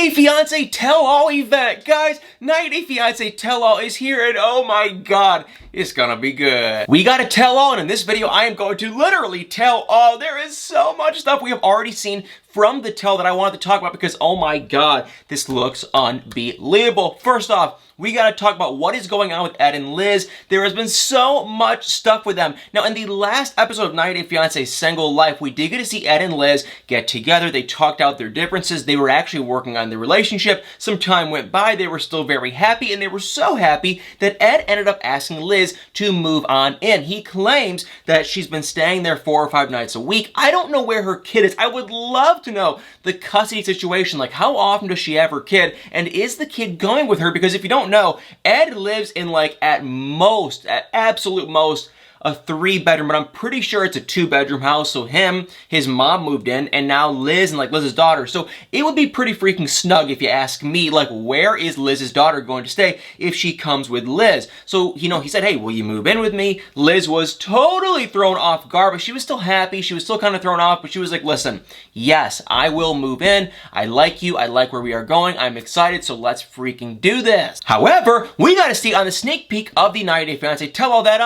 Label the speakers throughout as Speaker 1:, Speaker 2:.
Speaker 1: 90 Day Fiance Tell-All event. Guys, 90 Day Fiance Tell-All is here and oh my god, it's gonna be good. We got a tell-all, and in this video I am going to literally tell all. There is so much stuff we have already seen from the tell that I wanted to talk about because oh my god, this looks unbelievable. First off, we gotta talk about what is going on with Ed and Liz. There has been so much stuff with them. Now, in the last episode of 90 Day Fiance Single Life, we did get to see Ed and Liz get together. They talked out their differences. They were actually working on their relationship. Some time went by. They were still very happy, and they were so happy that Ed ended up asking Liz to move on in. He claims that she's been staying there 4 or 5 nights a week. I don't know where her kid is. I would love to know the custody situation. Like, how often does she have her kid? And is the kid going with her? Because if you don't know, Ed lives in, like, at absolute most, a 3-bedroom, but I'm pretty sure it's a 2-bedroom house. So him, his mom moved in, and now Liz and like Liz's daughter. So it would be pretty freaking snug if you ask me. Like, where is Liz's daughter going to stay if she comes with Liz? So, you know, he said, hey, will you move in with me? Liz was totally thrown off guard, but she was still happy. She was still kind of thrown off, but she was like, listen, yes, I will move in. I like you. I like where we are going. I'm excited, so let's freaking do this. However, we got to see on the sneak peek of the 90 Day Fiance Tell-All that,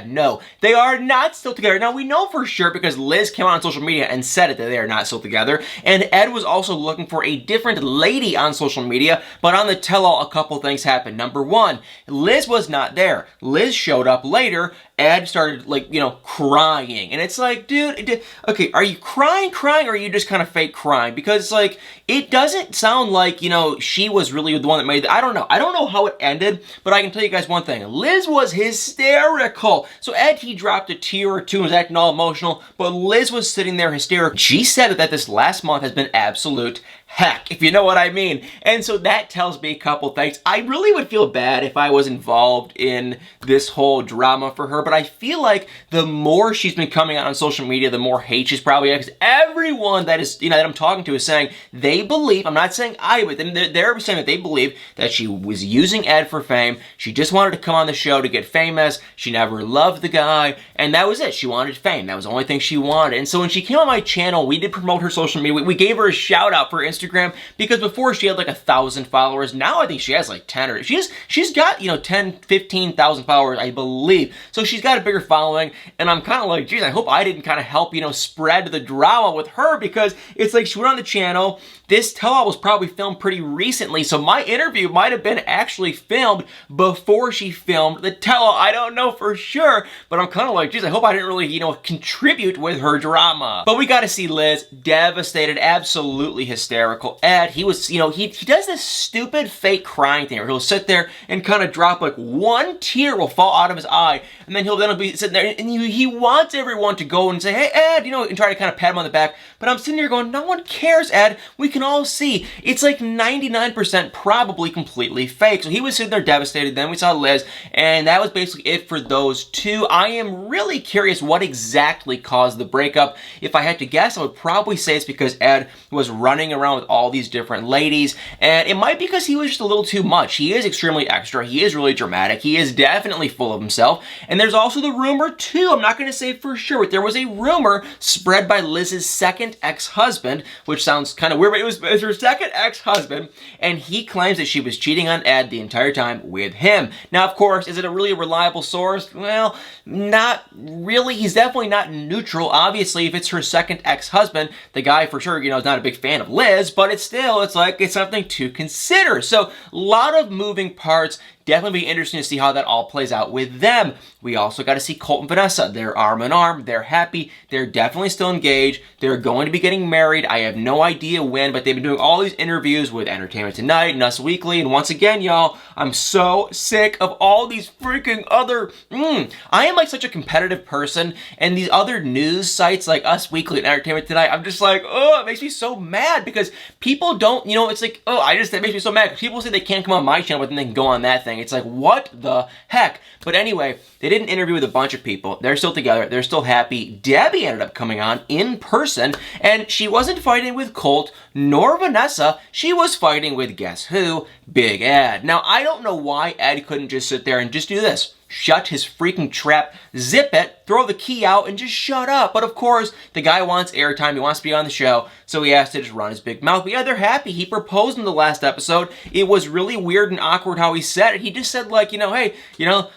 Speaker 1: no, they are not still together. Now, we know for sure because Liz came out on social media and said it that they are not still together, and Ed was also looking for a different lady on social media, but on the tell-all, a couple things happened. Number one, Liz was not there. Liz showed up later. Ed started, like, you know, crying, and it's like, dude, okay, are you crying, or are you just kind of fake crying? Because, like, it doesn't sound like, you know, she was really the one that made it. I don't know how it ended, but I can tell you guys one thing. Liz was hysterical. So Ed, he dropped a tear or two and was acting all emotional, but Liz was sitting there hysterical. She said that this last month has been absolute heck, if you know what I mean. And so that tells me a couple things. I really would feel bad if I was involved in this whole drama for her, but I feel like the more she's been coming out on social media, the more hate she's probably had, because everyone that is, you know, that I'm talking to is saying they believe, I'm not saying but they're saying that they believe that she was using Ed for fame. She just wanted to come on the show to get famous. She never loved the guy, and that was it. She wanted fame. That was the only thing she wanted. And so when she came on my channel, we did promote her social media. We gave her a shout out for Instagram, because before she had like 1,000 followers. Now I think she has like 10 or she's got, you know, 10, 15,000 followers, I believe. So she's got a bigger following, and I'm kind of like, geez, I hope I didn't kind of help, you know, spread the drama with her, because it's like she went on the channel. This tell-all was probably filmed pretty recently, so my interview might have been actually filmed before she filmed the tell-all. I don't know for sure, but I'm kind of like, geez, I hope I didn't really, you know, contribute with her drama. But we got to see Liz devastated, absolutely hysterical. Ed, he was, you know, he does this stupid fake crying thing where he'll sit there and kind of drop like one tear will fall out of his eye, and then he'll be sitting there and he wants everyone to go and say, hey, Ed, you know, and try to kind of pat him on the back. But I'm sitting here going, no one cares, Ed. We can all see it's like 99% probably completely fake. So he was sitting there devastated. Then we saw Liz, and that was basically it for those two. I am really curious what exactly caused the breakup. If I had to guess, I would probably say it's because Ed was running around with all these different ladies, and it might be because he was just a little too much. He is extremely extra. He is really dramatic. He is definitely full of himself. And there's also the rumor too, I'm not going to say for sure, but there was a rumor spread by Liz's second ex-husband, which sounds kind of weird, but it was her second ex-husband, and he claims that she was cheating on Ed the entire time with him. Now, of course, is it a really reliable source? Well, not really. He's definitely not neutral. Obviously, if it's her second ex-husband, the guy for sure, you know, is not a big fan of Liz, but it's still, it's like, it's something to consider. So, a lot of moving parts. Definitely be interesting to see how that all plays out with them. We also got to see Colt and Vanessa. They're arm in arm. They're happy. They're definitely still engaged. They're going to be getting married. I have no idea when, but they've been doing all these interviews with Entertainment Tonight and Us Weekly. And once again, y'all, I'm so sick of all these freaking other... I am like such a competitive person, and these other news sites like Us Weekly and Entertainment Tonight, I'm just like, oh, it makes me so mad because people don't, you know, it's like, oh, that makes me so mad. People say they can't come on my channel, but then they can go on that thing. It's like, what the heck? But anyway, they did an interview with a bunch of people. They're still together. They're still happy. Debbie ended up coming on in person, and she wasn't fighting with Colt nor Vanessa. She was fighting with, guess who? Big Ed. Now, I don't know why Ed couldn't just sit there and just do this. shut his freaking trap, zip it, throw the key out, and just shut up. But of course, the guy wants airtime, he wants to be on the show, so he has to just run his big mouth. But yeah, they're happy. He proposed in the last episode. It was really weird and awkward how he said it. He just said like, hey,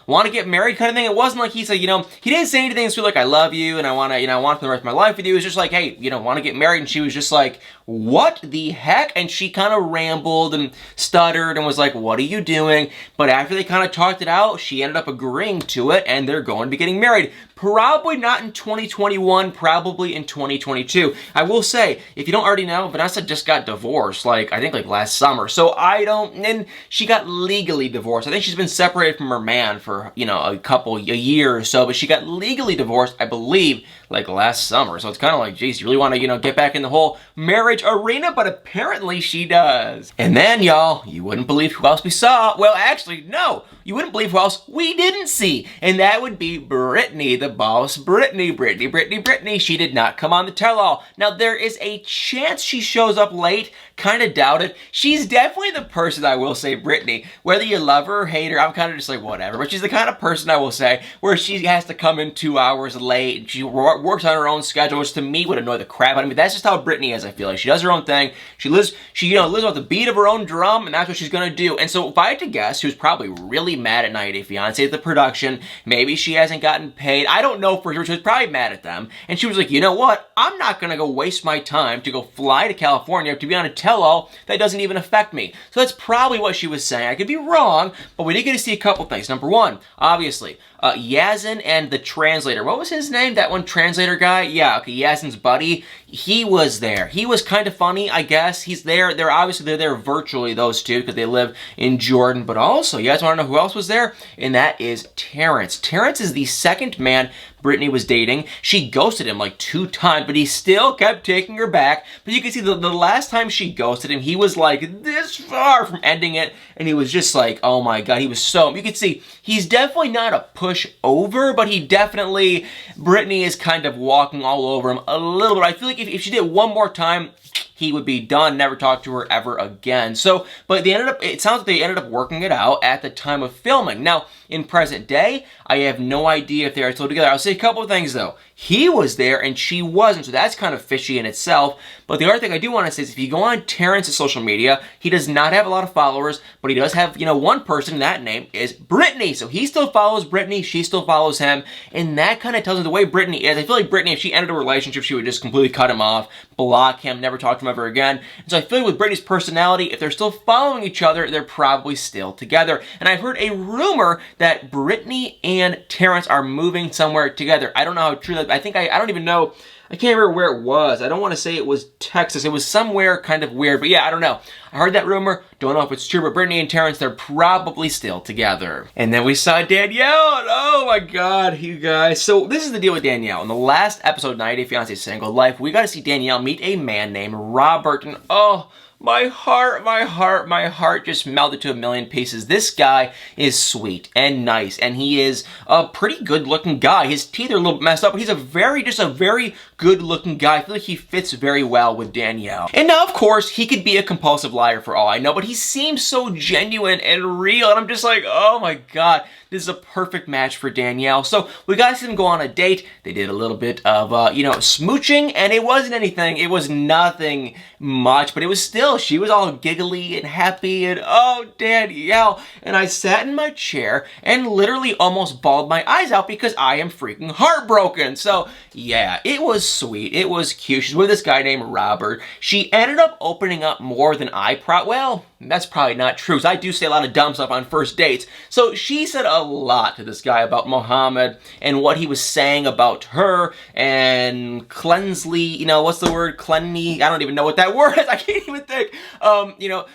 Speaker 1: want to get married kind of thing. It wasn't like he said, he didn't say anything sweet like I love you and I want to, I want the rest of my life with you. It was just like, hey, want to get married? And she was just like, what the heck? And she kind of rambled and stuttered and was like, what are you doing? But after they kind of talked it out, she ended up agreeing to it and they're going to be getting married. Probably not in 2021, probably in 2022. I will say, if you don't already know, Vanessa just got divorced, I think last summer. So and she got legally divorced. I think she's been separated from her man for, a year or so, but she got legally divorced, I believe, last summer. So it's kind of like, geez, you really want to, get back in the whole marriage arena? But apparently she does. And then, y'all, you wouldn't believe who else we saw. Well, actually, no. You wouldn't believe who else we didn't see. And that would be Brittany, the boss. Brittany. She did not come on the tell-all. Now, there is a chance she shows up late. Kind of doubt it. She's definitely the person, I will say, Brittany. Whether you love her or hate her, I'm kind of just like, whatever. But she's the kind of person, I will say, where she has to come in 2 hours late. And she works on her own schedule, which to me would annoy the crap out of me. That's just how Brittany is, I feel like. She does her own thing. She lives off the beat of her own drum, and that's what she's going to do. And so if I had to guess, she was probably really mad at 90 Day Fiance at the production. Maybe she hasn't gotten paid. I don't know for sure. She was probably mad at them. And she was like, you know what? I'm not going to go waste my time to go fly to California to be on a tell-all that doesn't even affect me. So that's probably what she was saying. I could be wrong, but we did get to see a couple things. Number one, obviously, Yazin and the translator. What was his name? That one translator guy? Yeah, okay, Yazin's buddy. He was there. He was kind of funny, I guess. He's there. They're there virtually, those two, because they live in Jordan. But also, you guys want to know who else was there? And that is Terrence. Terrence is the second man Brittany was dating. She ghosted him 2 times, but he still kept taking her back. But you can see the last time she ghosted him, he was this far from ending it, and he was just oh my god, he was so... You can see he's definitely not a pushover, but he definitely... Brittany is kind of walking all over him a little bit. I feel like if she did it one more time, he would be done, never talk to her ever again. So, but it sounds like they ended up working it out at the time of filming. Now, in present day, I have no idea if they are still together. I'll say a couple of things though. He was there and she wasn't, so that's kind of fishy in itself. But the other thing I do want to say is if you go on Terrence's social media, he does not have a lot of followers, but he does have, one person, that name is Brittany. So he still follows Brittany, she still follows him, and that kind of tells me the way Brittany is. I feel like Brittany, if she ended a relationship, she would just completely cut him off, block him, never talk to him ever again. And so I feel like with Brittany's personality, if they're still following each other, they're probably still together. And I've heard a rumor that Brittany and Terrence are moving somewhere together. I don't know how true that. I think I don't even know. I can't remember where it was. I don't want to say it was Texas. It was somewhere kind of weird. But yeah, I don't know. I heard that rumor. Don't know if it's true. But Brittany and Terrence, they're probably still together. And then we saw Danielle. And oh my god, you guys. So this is the deal with Danielle. In the last episode of 90 Day Fiance Single Life, we got to see Danielle meet a man named Robert. And oh... my heart just melted to a million pieces. This guy is sweet and nice, and he is a pretty good-looking guy. His teeth are a little bit messed up, but he's a very good-looking guy. I feel like he fits very well with Danielle. And now, of course, he could be a compulsive liar for all I know, but he seems so genuine and real, and I'm just like, oh my god, this is a perfect match for Danielle. So we got to see them go on a date. They did a little bit of, smooching, and it wasn't anything. It was nothing much, but it was still, she was all giggly and happy, and oh, Danielle. And I sat in my chair and literally almost bawled my eyes out because I am freaking heartbroken. So yeah, it was sweet. It was cute. She's with this guy named Robert. She ended up opening up more than well, that's probably not true, because I do say a lot of dumb stuff on first dates. So she said a lot to this guy about Muhammad and what he was saying about her and cleansly, what's the word? Cleanly? I don't even know what that word is. I can't even think.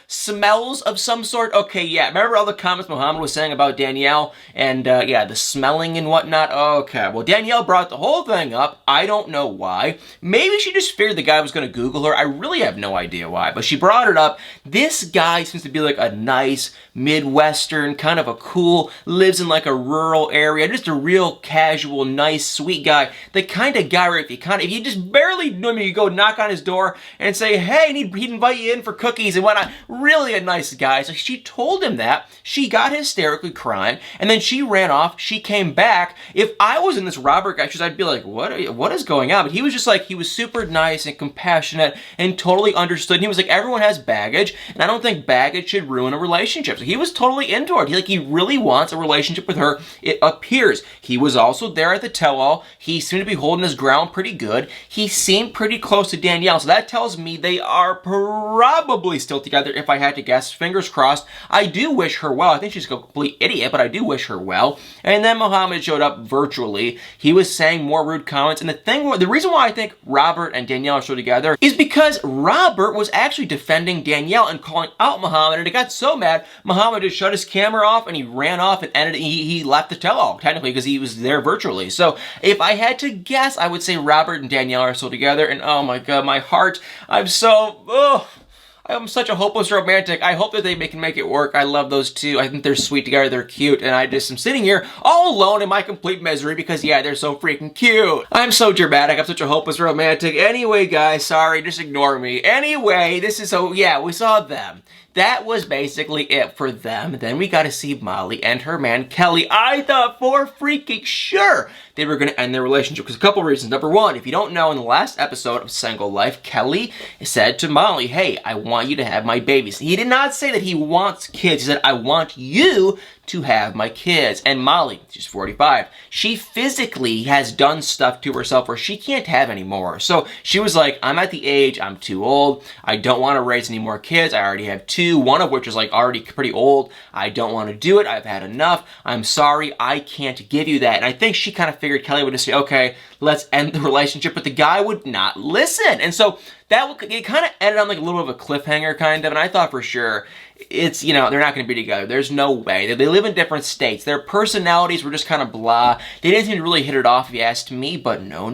Speaker 1: Smells of some sort. Okay, yeah. Remember all the comments Muhammad was saying about Danielle and, yeah, the smelling and whatnot? Okay, well, Danielle brought the whole thing up. I don't know why. Maybe she just figured the guy was going to Google her. I really have no idea why, but she brought it up. This guy guy seems to be like a nice Midwestern, kind of a cool, lives in like a rural area, just a real casual, nice, sweet guy. The kind of guy where if you just barely knew him, you go knock on his door and say, hey, and he'd invite you in for cookies and whatnot. Really a nice guy. So she told him that. She got hysterically crying, and then she ran off. She came back. If I was in this Robert guy's shoes, I'd be like, what is going on? But he was just like, he was super nice and compassionate and totally understood. And he was like, everyone has baggage, and I don't think baggage should ruin a relationship. So he was totally into it. He really wants a relationship with her, it appears. He was also there at the tell-all. He seemed to be holding his ground pretty good. He seemed pretty close to Danielle, so that tells me they are probably still together if I had to guess. Fingers crossed. I do wish her well. I think she's a complete idiot, but I do wish her well. And then Muhammad showed up virtually. He was saying more rude comments, and the reason why I think Robert and Danielle are still together is because Robert was actually defending Danielle and calling out Muhammad, and it got so mad, Muhammad just shut his camera off and he ran off and he left the tell-all, technically, because he was there virtually. So if I had to guess, I would say Robert and Danielle are still together, and oh my god, my heart, I'm such a hopeless romantic. I hope that they can make it work. I love those two. I think they're sweet together. They're cute. And I just am sitting here all alone in my complete misery because, yeah, they're so freaking cute. I'm so dramatic. I'm such a hopeless romantic. Anyway, guys, sorry. Just ignore me. Anyway, yeah, we saw them. That was basically it for them. Then we got to see Molly and her man, Kelly. I thought for freaking sure they were going to end their relationship because a couple reasons. Number one, if you don't know, in the last episode of Single Life, Kelly said to Molly, hey, I want you to have my babies. He did not say that he wants kids. He said, I want you to have my kids. And Molly, she's 45, she physically has done stuff to herself where she can't have any more. So she was like, I'm at the age, I'm too old. I don't want to raise any more kids. I already have two, one of which is like already pretty old. I don't want to do it. I've had enough. I'm sorry. I can't give you that. And I think she kind of figured Kelly would just say, okay, let's end the relationship, but the guy would not listen. And so it kind of ended on like a little bit of a cliffhanger kind of, and I thought for sure it's, they're not going to be together. There's no way. They live in different states. Their personalities were just kind of blah. They didn't seem to really hit it off if you asked me, but no.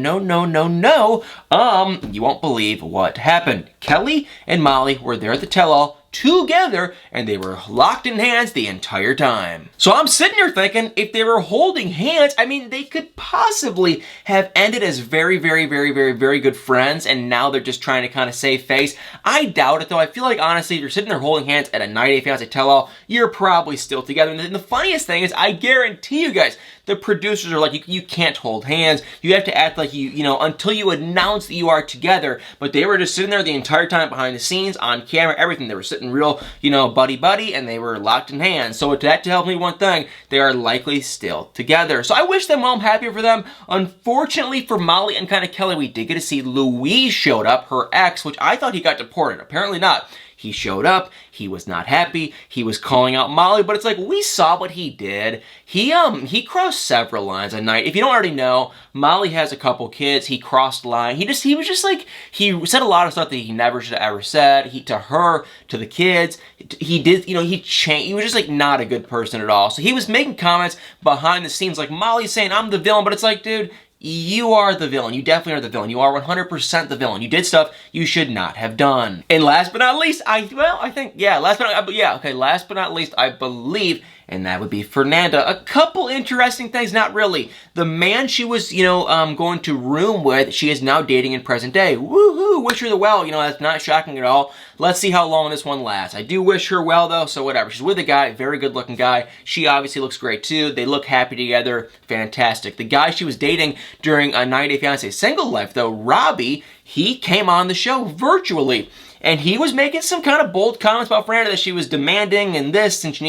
Speaker 1: You won't believe what happened. Kelly and Molly were there at the tell-all together, and they were locked in hands the entire time. So I'm sitting here thinking, if they were holding hands, I mean, they could possibly have ended as very, very, very, very, very good friends, and now they're just trying to kind of save face. I doubt it, though. I feel like, honestly, if you're sitting there holding hands at a 90 Day Fiance tell-all, you're probably still together. And the funniest thing is, I guarantee you guys, the producers are like, you can't hold hands. You have to act like until you announce that you are together. But they were just sitting there the entire time behind the scenes, on camera, everything. They were sitting real, buddy-buddy, and they were locked in hands. So that tells me one thing, they are likely still together. So I wish them well. I'm happy for them. Unfortunately for Molly and kind of Kelly, we did get to see Louise showed up, her ex, which I thought he got deported. Apparently not. He showed up, he was not happy, he was calling out Molly, but it's like, we saw what he did. He crossed several lines a night. If you don't already know, Molly has a couple kids, he crossed the line. He was just like, he said a lot of stuff that he never should have ever said, to her, to the kids. He did, he changed, he was just like not a good person at all. So he was making comments behind the scenes, like Molly's saying, I'm the villain, but it's like, dude, you are the villain. You definitely are the villain. You are 100% the villain. You did stuff you should not have done. And last but not least, last but not least, I believe, and that would be Fernanda. A couple interesting things, not really. The man she was, going to room with, she is now dating in present day. Woohoo! Wish her the well. That's not shocking at all. Let's see how long this one lasts. I do wish her well, though, so whatever. She's with a guy, very good-looking guy. She obviously looks great, too. They look happy together. Fantastic. The guy she was dating during a 90 Day Fiance Single Life, though, Robbie, he came on the show virtually. And he was making some kind of bold comments about Fernanda that she was demanding and this, and she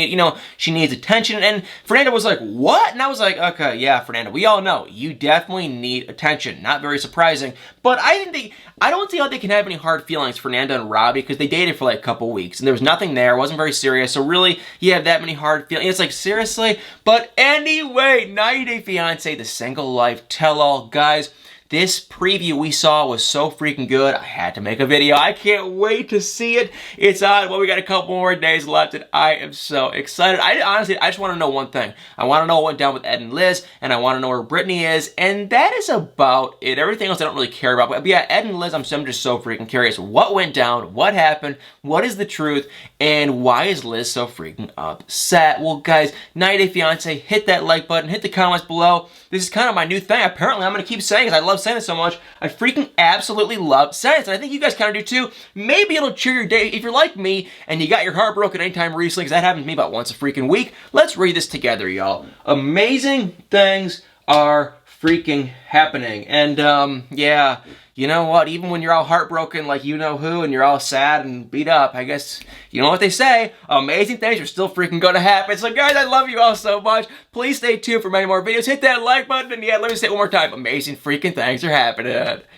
Speaker 1: needs attention. And Fernanda was like, what? And I was like, okay, yeah, Fernanda, we all know you definitely need attention. Not very surprising. But I don't see how they can have any hard feelings, Fernanda and Robbie, because they dated for like a couple weeks and there was nothing there. It wasn't very serious. So really, you have that many hard feelings. It's like, seriously? But anyway, 90 Day Fiance, the Single Life tell-all, guys. This preview we saw was so freaking good, I had to make a video. I can't wait to see it. It's on. Well, we got a couple more days left, and I am so excited. Honestly, I just want to know one thing. I want to know what went down with Ed and Liz, and I want to know where Brittany is, and that is about it. Everything else I don't really care about. But yeah, Ed and Liz, I'm just so freaking curious. What went down? What happened? What is the truth? And why is Liz so freaking upset? Well, guys, 90 Day Fiance, hit that like button, hit the comments below. This is kind of my new thing. Apparently, I'm going to keep saying it. I love saying it so much. I freaking absolutely love saying it, and I think you guys kind of do too. Maybe it'll cheer your day. If you're like me and you got your heart broken anytime recently, because that happens to me about once a freaking week, let's read this together, y'all. Amazing things are freaking happening. And, yeah, you know what? Even when you're all heartbroken like you know who and you're all sad and beat up, I guess you know what they say. Amazing things are still freaking gonna happen. So guys, I love you all so much. Please stay tuned for many more videos. Hit that like button. And yeah, let me say it one more time. Amazing freaking things are happening.